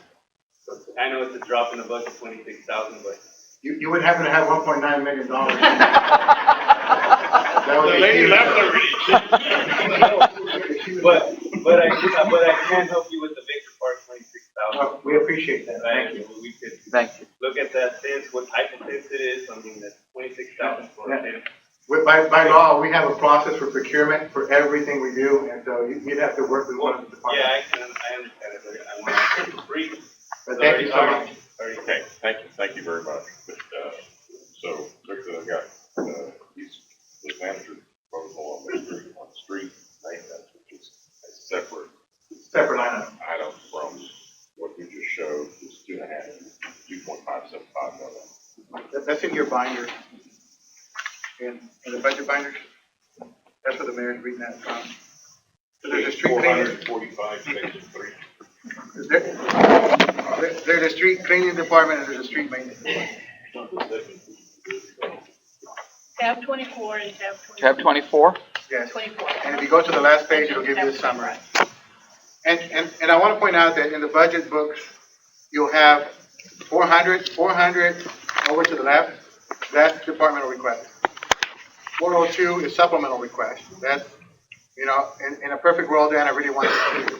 So I know it's a drop in the bucket, 26,000, but You would happen to have $1.9 million. That would the be lady huge. left already. But I can help you with the Victor Park 26,000. We appreciate that, thank you. We could Thank you. look at that fence, what type of fence it is, something that's 26,000 for a fence. By law, we have a process for procurement for everything we do, and so you'd have to work with one of the departments. Yeah, I understand it, but I want to free. But thank you so much. Okay, thank you very much. But, so, Victor, I've got, the manager proposal on the street maintenance, which is a separate Separate line item. item from what we just showed, is 2.575 million. That's in your binder. In the budget binder. That's what the mayor's reading that from. So there's a street cleaning, 445, section 3. there's a street cleaning department and there's a street maintenance department. Tab 24 and tab 24. Tab 24? Yes. 24. And if you go to the last page, it'll give you a summary. And I want to point out that in the budget books, you'll have 400 over to the left, that's departmental request. 402 is supplemental request. That's, in a perfect world, Dan, I really want to do.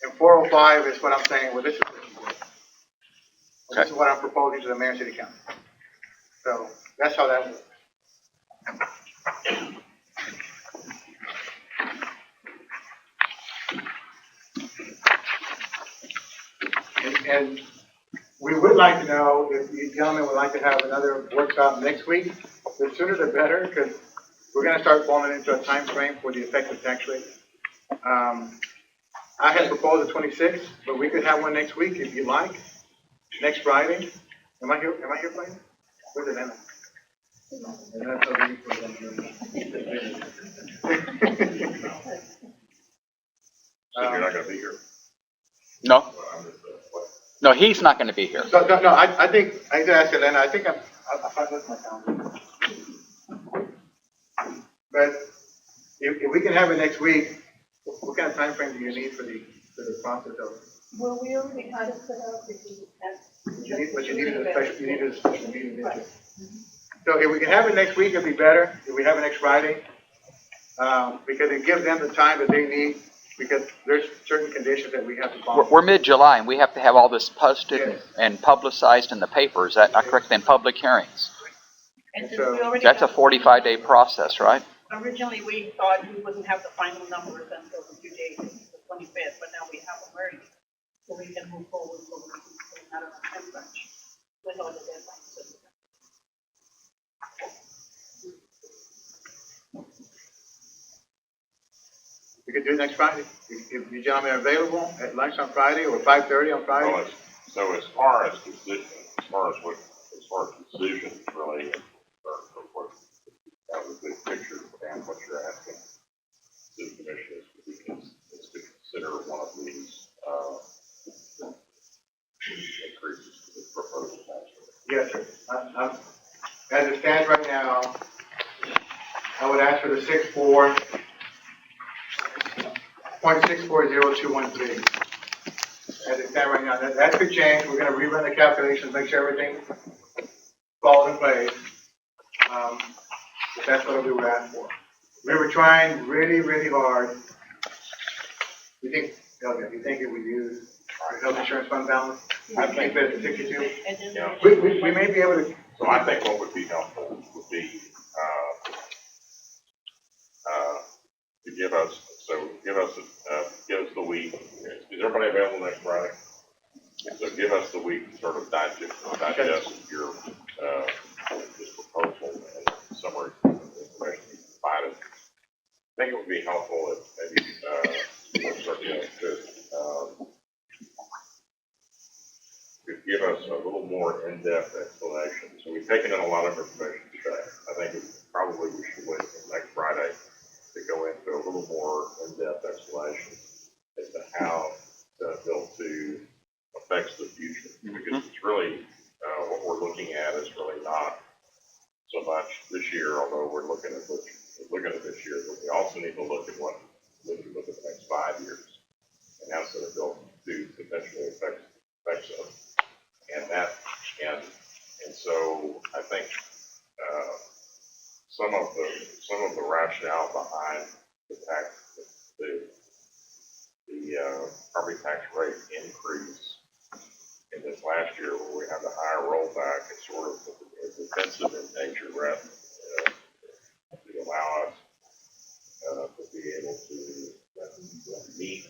And 405 is what I'm saying, well, this is what you want. This is what I'm proposing to the mayor and city council. So that's how that works. And we would like to know if you gentlemen would like to have another workshop next week. The sooner the better, because we're gonna start falling into a time frame for the effective tax rate. I had proposed the 26th, but we could have one next week if you like, next Friday. Am I here Friday? Where's Elena? So you're not gonna be here. No? No, he's not gonna be here. So, no, I think, I need to ask Elena, I think I'll look at my calendar. But if we can have it next week, what kind of time frame do you need for the process of? Well, we already had it set up. But you needed a special meeting, didn't you? So if we can have it next week, it'd be better, if we have it next Friday, because it gives them the time that they need, because there's certain conditions that we have to follow. We're mid-July and we have to have all this posted Yes. and publicized in the paper. Is that not correct? In public hearings? And since So, we already That's a have- 45-day process, right? Originally, we thought we wouldn't have the final numbers until the due date, the 25th, but now we have them already. so we can move forward so we're not on a time crunch with all the deadlines. We could do it next Friday. If you gentlemen are available at lunch on Friday or 5:30 on Friday. Well, so as far as decision, as far as decisions really, or what, that was the big picture, and what you're asking the commission is to consider one of these, increases to the proposed tax rate. Yes, sir. As it stands right now, I would ask for the 0.640213. As it stands right now, that could change. We're gonna rerun the calculations, make sure everything falls in place. But that's what we were asking for. We were trying really, really hard. You think it would use our health insurance fund balance? I keep it at 62. And then Yeah. We may be able to. So I think what would be helpful would be, to give us the week. Is everybody available next Friday? So give us the week to sort of digest your, this proposal and summary information you provided. I think it would be helpful if maybe, certainly could give us a little more in-depth explanation. So we've taken in a lot of information today. I think we should wait until next Friday to go into a little more in-depth explanation as to how Bill 2 affects the future. Because it's really, what we're looking at is really not so much this year, although we're looking at this year, but we also need to look at the next 5 years and how Bill 2 potentially affects us. And so I think, some of the rationale behind the property tax rate increase in this last year, where we have the higher rollback, it's sort of defensive in nature, rather to allow us to be able to meet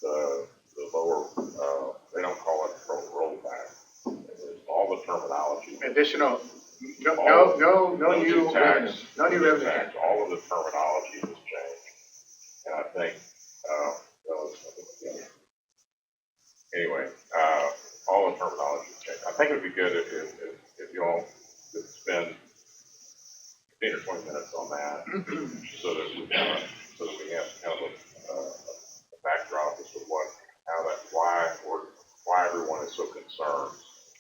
the lower, they don't call it rollback. All the terminology. Additional, no new revenue, no new revenue. Tax, all of the terminology has changed. And I think, anyway, all the terminology has changed. I think it'd be good if you all could spend 15 or 20 minutes on that, so that we have kind of a backdrop as to why everyone is so concerned.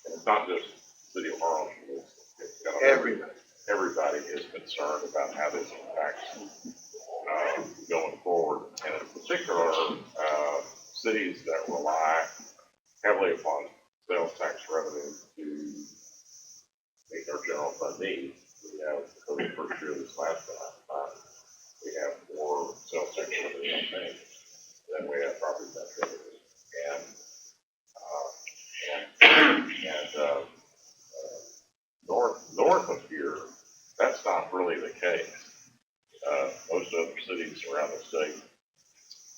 And it's not just the City of Harlem, it's kind of everybody is concerned about how this impacts going forward. And in particular, cities that rely heavily upon sales tax revenue to meet their general fund needs. We have, for the first year of this last time, we have more sales tax revenue than we have property tax revenue. North of here, that's not really the case. Most other cities around the state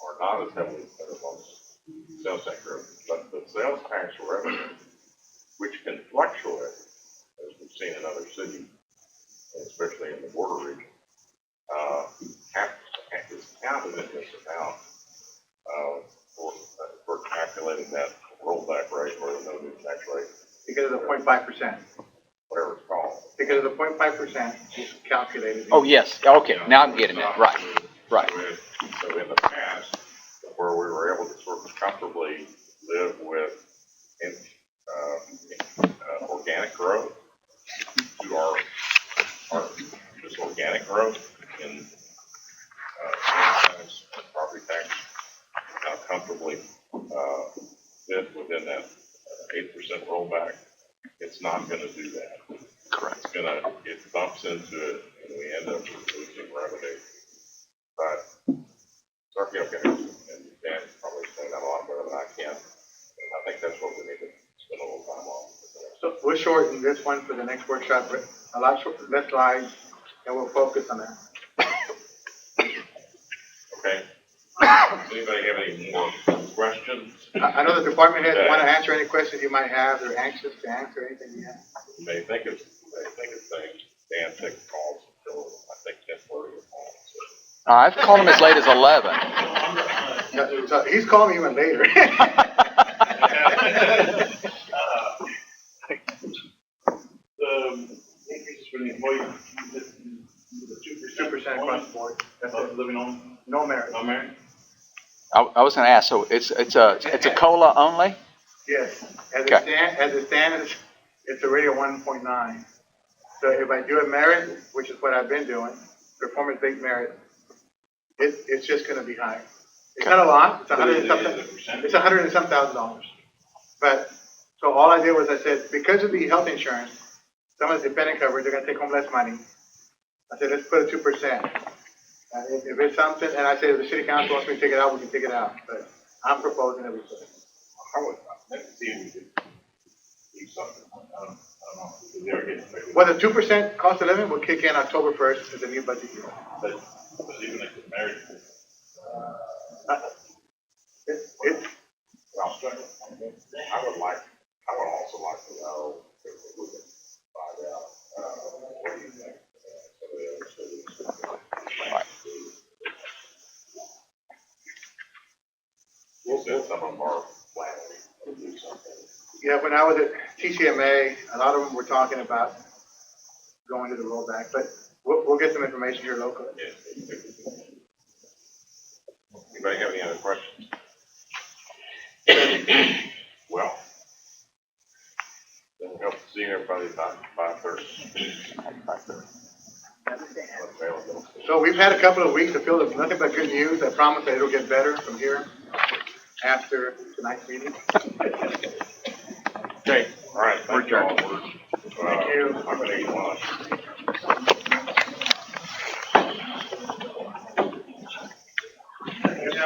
are not as heavily dependent on sales tax revenue, but the sales tax revenue, which can fluctuate, as we've seen in other cities, especially in the border region, is counted in this amount for calculating that rollback rate or the no new tax rate. Because of the 0.5%. Whatever it's called. Because of the 0.5% is calculated. Oh, yes, okay, now I'm getting it, right. So in the past, where we were able to sort of comfortably live with organic growth to our just organic growth in property tax, kind of comfortably fit within that 8% rollback. It's not going to do that. Correct. It bumps into it, and we end up losing revenue. But Sergio and Dan probably explain that a lot better than I can. I think that's what we need to spend a little time on. So we'll shorten this one for the next workshop, a lot less slides, and we'll focus on that. Okay. Does anybody have any more questions? I know the department heads want to answer any questions you might have. They're anxious to answer anything you have. They think it's things. Dan takes calls until, I think, 10:30 or so. I've called him as late as 11. So he's calling me even later. The increases for the employees, the 2% across the board. That's it. living on, No merit. no merit? I was gonna ask, so it's a COLA only? Yes. Okay. As it stands, it's already a 1.9. So if I do a merit, which is what I've been doing, performance-based merit, it's just gonna be higher. It's not a lot. It's it's $100 and some thousand. But, so all I did was I said, because of the health insurance, some of the dependent coverage, they're gonna take home less money. I said, let's put a 2%. If it's something, and I said, if the city council wants me to take it out, we can take it out. But I'm proposing that we put it. I would, let's see if we could do something. I don't know, because they are getting affected. Well, the 2% cost of living will kick in October 1st as the new budget year. But even if it's married, It's, Well, I would also like to know if we can find out, what do you think? Some of the other cities. We'll send some of our planning to do something. yeah, when I was at TCMA, a lot of them were talking about going to the rollback, but we'll get some information here locally. Anybody have any other questions? Well, then we hope to see everybody about 5:30. So we've had a couple of weeks to feel there's nothing but good news. I promise that it'll get better from here after tonight's meeting. Okay, all right, thank you all. Thank you. I'm gonna eat lunch.